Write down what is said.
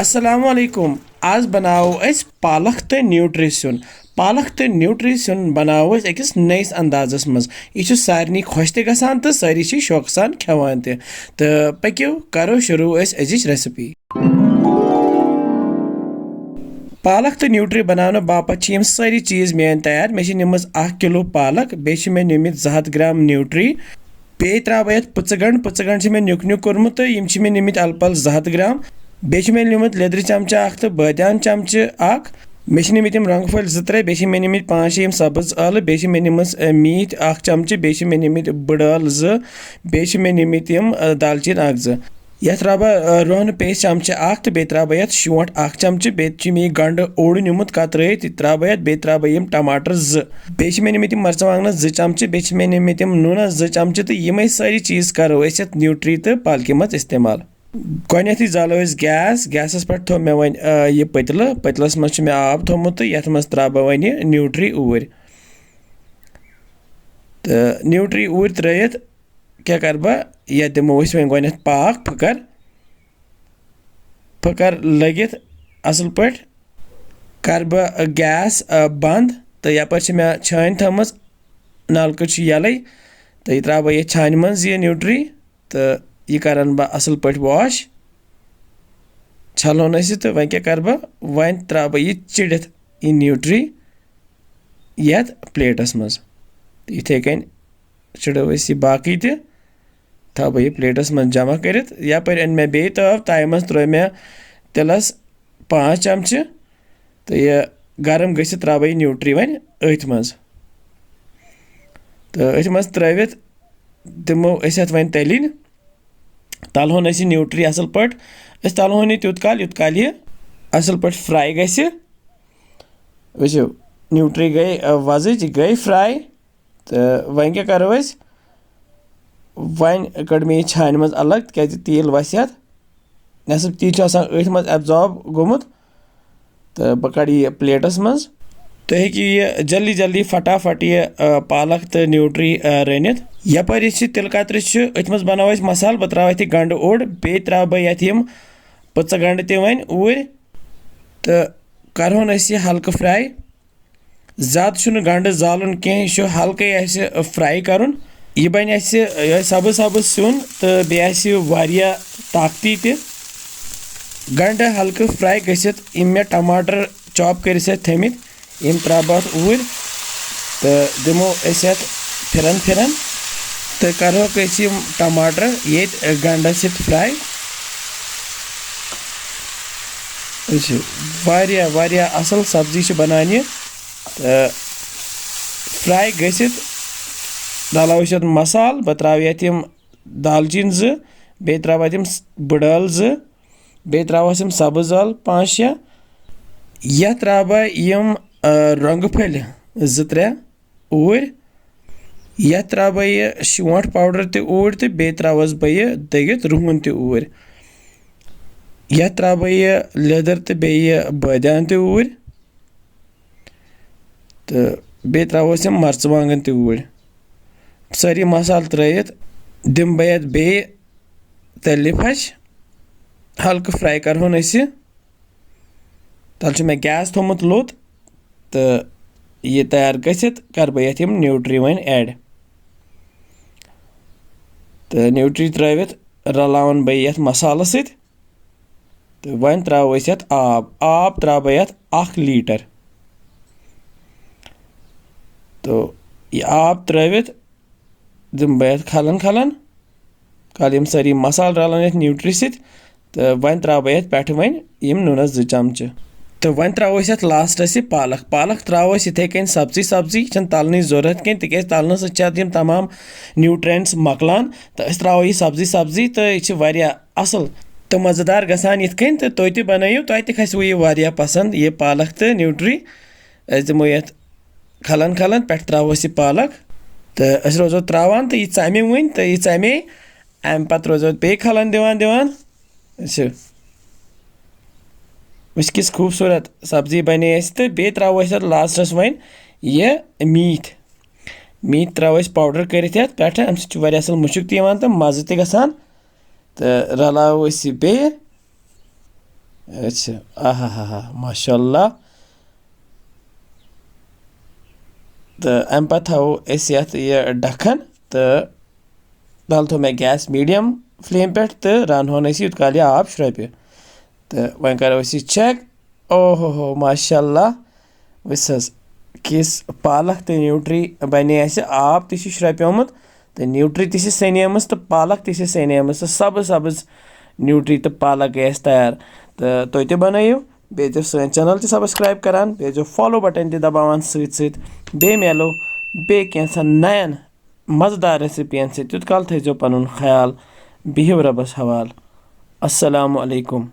Assalamu alaikum. आज बनाओ अस पालक तो न्यूट्री सुन पालक तो न्यूट्री सुन बनाओ अकिस नयस अंदाजस मज यह सारे खुश गसान तो सारी शौक सान खेवान तो पक्यो करो शुरू अजिच रेसिपी पालक तो न्यूट्री बनाने बापत सारी चीज़ मेन तैयार मे निमज 1 किलो पालक बे मे निमित 200 ग्राम न्यूट्री बे त्रा बह पुचगंड मे नुक नुक कोर्मुत तो यम मे निमित अलपल 200 ग्राम बे मे निमित लेदर चमचा तो बादान चमचे मे निमित रंग फल 2-3 बे मे निमित 5 सब्ज ٲलवٕ बे मे निमित मीट 1 चमचे बे मे निमित बड़ ٲलवٕ 2 बे मे निमित दालचीन 1-2 यह त्रा रोहन पेस्ट चमचे 1 तो बे त्रा बह शोंठ 1 चमचे बे मे गंड ओड़ निमुत कतरत त्रा बह बे त्रा बह टमाटर 2 बे मे निमित मरचवांगन 2 चमचे बे मे निमित नून 2 चमचे तो यम सारी चीज़ करो न्यूट्री तो पालकि मज इस्तेमाल गोथी जालो गैसस पे थो मे वन यह पतलस मज मे आब थोमुत तो यथ मज त्रा बह वन न्यूट्री ऊर तो न्यूट्री ऊर त्रित क्या कर बह यह दिमो वन गोथ पाक फकर लगित असल पे कर बह गैस बंद तो यप मे छान थमज नलक यल तो यह त्रा बह ये छान मज यह न्यूट्री तो यह करन बह असल पे वाश छलोन तो वन क्या कर बह वन त्रा बह यह चिड़ित यह न्यूट्री यथ प्लेटस मज इथे कन चिड़ो यह बाकी थो बह यह प्लेटस मज जमा कर यपर अन मे बे तव तय मज त्रो मे तिलस 5 चमचे तो यह गरम गि त्रा बह न्यूट्री वन अथ मज तो अथ मज त्रित दिमो वन तलिन तलहोन न्यूट्री असल पे तलहोन यूत काल यह असल पे फ्राई गि वो न्यूट्री गई वजज गई फ्राई तो वन क्या करो वन कड़ मे छान मज अलग क्या तेल वस नसब ती अथ मज एब्जॉर्ब गोमुत तो बह कड़ यह प्लेटस मज तो हे जल्दी जल्दी फटाफट यह पालक तो न्यूट्री रनित यपर तिल कतर अथ मज बनाओ मसाल बह त्रा गंड ओड़ बे त्रा बह ये पुच गंड वन ऊर तो करहोन यह हल्क फ्राई ज़्यादा गंड जालुन कह हल्क फ्राई कर यह बन सब्ज सब्ज सिन तो बे ताकती गंड हल्क फ्राई गसित मे टमाटर चॉप कर थमित यम त्रा बह ऊर तो दिमो फिरन तो करोक टमाटर ये गंडस सत फ्राई वारिया असल सब्जी बनान तो फ्राई गसित रलाव मसाल बह त्रा दालचीन 2 बे त्रा बड़ ٲलवٕ 2 बे त्रा सब्ज ٲलवٕ 5-6 यह त्रा बह यम रंग फल 2-3 ऊर यह त्रा बह यह शोंठ पाउडर तूर तो बे त्रावस बह यह दगित रुहन तूर यह त्रा बह यह लेदर तो बे बादान तूर तो बे त्रावस मरचवांगन तूर सारी मसाल त्रित दिम बह बे तल फच हल्क फ्राई करहोन तल मे गैस थोमुत लोत तो यह तैयार गसित कर बह यम न्यूट्री वन ऐड तो न्यूट्री त्रित रलावन बह यथ मसाल सत तो वन त्रो आब त्रा बह 1 लीटर तो यह आब त्रित दिम बह खलन कल यम सारी मसाल रलान न्यूट्री सत तो वन त्रा बह पे वन यम नूनस 2 चमचे तो वन त्रो लास्टस पालक त्रो इथे कन सब्जी तलन जरूरत कह तिक तलन सम तमाम न्यूट्रिएंट्स मकलान तो त्रो यह सब्जी तो यह असल तो मज़ेदार गसान इत कन तो तुम बनाइयो तुम खसो यह पसंद यह पालक तो न्यूट्री दिमो ये खलन पे त्रो यह पालक तो रोजो त्रावान तो यह चमे वन तो यह चमे अम पे रोजो बे खलन दिवान किस खूबसूरत सब्जी बने तो बे त्रो लास्टस वन यह मीट त्रो पाउडर कर पे अम सह असल मुशक तो मज़े तो गसान तो रलाव बे اچھا ماشاء اللہ. تہٕ اَمہِ پَتہٕ تھاوو أسۍ یَتھ یہِ ڈَکھَن تہٕ تَلہٕ تھوٚو مےٚ گیس میٖڈیَم فٕلیم پٮ۪ٹھ تہٕ رَنہون أسۍ یوٗت کال یہِ آب شرٛوپہِ. تہٕ وۄنۍ کَرو أسۍ یہِ چٮ۪ک. اوہو ماشاء اللہ وٕچھ حظ کِژھ پالک تہٕ نیوٗٹرٛی بَنے اَسہِ. آب تہِ چھِ شرٛوپیومُت تہٕ نیوٗٹرٛی تہِ چھِ سٮ۪نیمٕژ تہٕ پالک تہِ چھِ سٮ۪نیمٕژ تہٕ سبٕز سبٕز نیوٗٹرٛی تہٕ پالک گٔے اَسہِ تیار. تہٕ تُہۍ تہِ بَنٲیِو بیٚیہِ ٲسۍزیو سٲنۍ چَنَل تہِ سبسکرایب کَران بیٚیہِ ٲسۍزیو فالو بَٹَن تہِ دَباوان سۭتۍ سۭتۍ. بیٚیہِ مِلو بیٚیہِ کینٛژھن نَیَن مَزٕدار ریسِپِیَن سۭتۍ. تیُت کال تھٲیزیو پَنُن خیال. بِہِو رۄبَس حوال. اَسَلامُ علیکُم.